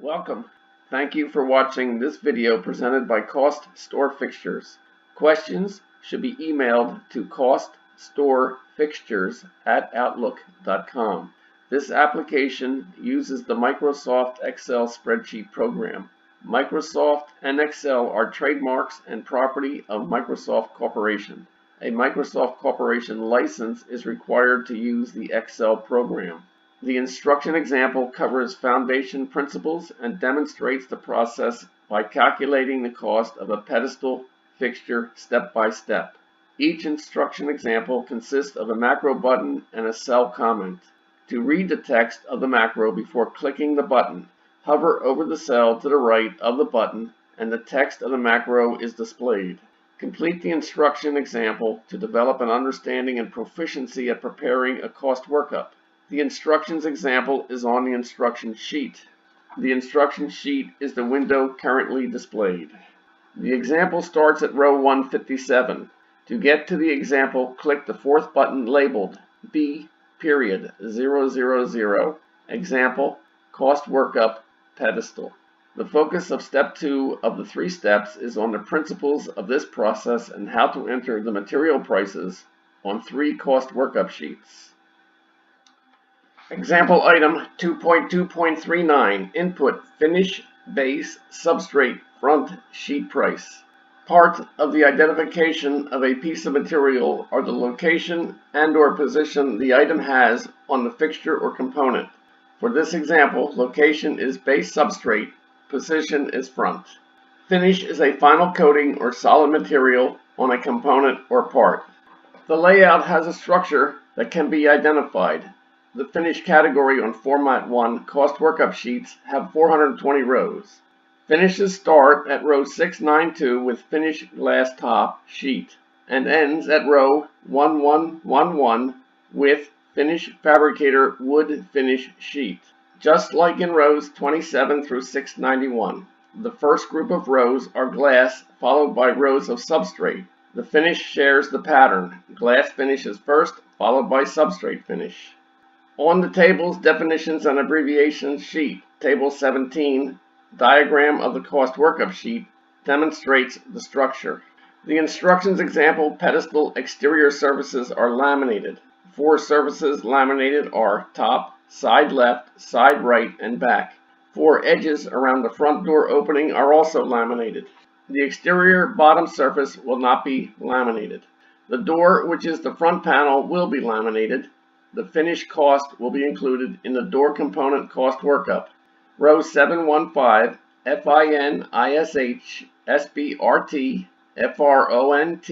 Welcome. Thank you for watching this video presented by CostStoreFixtures. Questions should be emailed to CostStoreFixtures@outlook.com. This application uses the Microsoft Excel spreadsheet program. Microsoft and Excel are trademarks and property of Microsoft Corporation. A Microsoft Corporation license is required to use the Excel program. The instruction example covers foundation principles and demonstrates the process by calculating the cost of a pedestal fixture step by step. Each instruction example consists of a macro button and a cell comment. To read the text of the macro before clicking the button, hover over the cell to the right of the button and the text of the macro is displayed. Complete the instruction example to develop an understanding and proficiency at preparing a cost workup. The instructions example is on the instruction sheet. The instruction sheet is the window currently displayed. The example starts at row 157. To get to the example, click the fourth button labeled B.000 Example Cost Workup Pedestal. The focus of step 2 of the 3 steps is on the principles of this process and how to enter the material prices on 3 cost workup sheets. Example item 2.2.39 Input Finish Base Substrate Front Sheet Price. Part of the identification of a piece of material are the location and/or position the item has on the fixture or component. For this example, location is base substrate, position is front. Finish is a final coating or solid material on a component or part. The layout has a structure that can be identified. The finish category on Format 1 cost workup sheets have 420 rows. Finishes start at row 692 with finish glass top sheet and ends at row 1111 with finish fabricator wood finish sheet. Just like in rows 27 through 691, the first group of rows are glass followed by rows of substrate. The finish shares the pattern. Glass finish is first, followed by substrate finish. On the table's definitions and abbreviations sheet, Table 17, diagram of the cost workup sheet, demonstrates the structure. The instructions example pedestal exterior surfaces are laminated. 4 surfaces laminated are top, side left, side right, and back. 4 edges around the front door opening are also laminated. The exterior bottom surface will not be laminated. The door, which is the front panel, will be laminated. The finished cost will be included in the door component cost workup. Row 715, FINISH, SBRT, FRONT,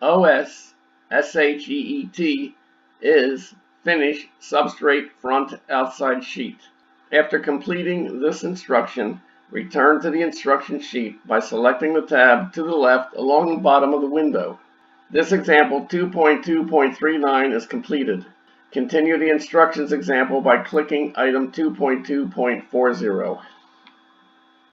OS, SHEET is finish substrate front outside sheet. After completing this instruction, return to the instruction sheet by selecting the tab to the left along the bottom of the window. This example 2.2.39 is completed. Continue the instructions example by clicking item 2.2.40.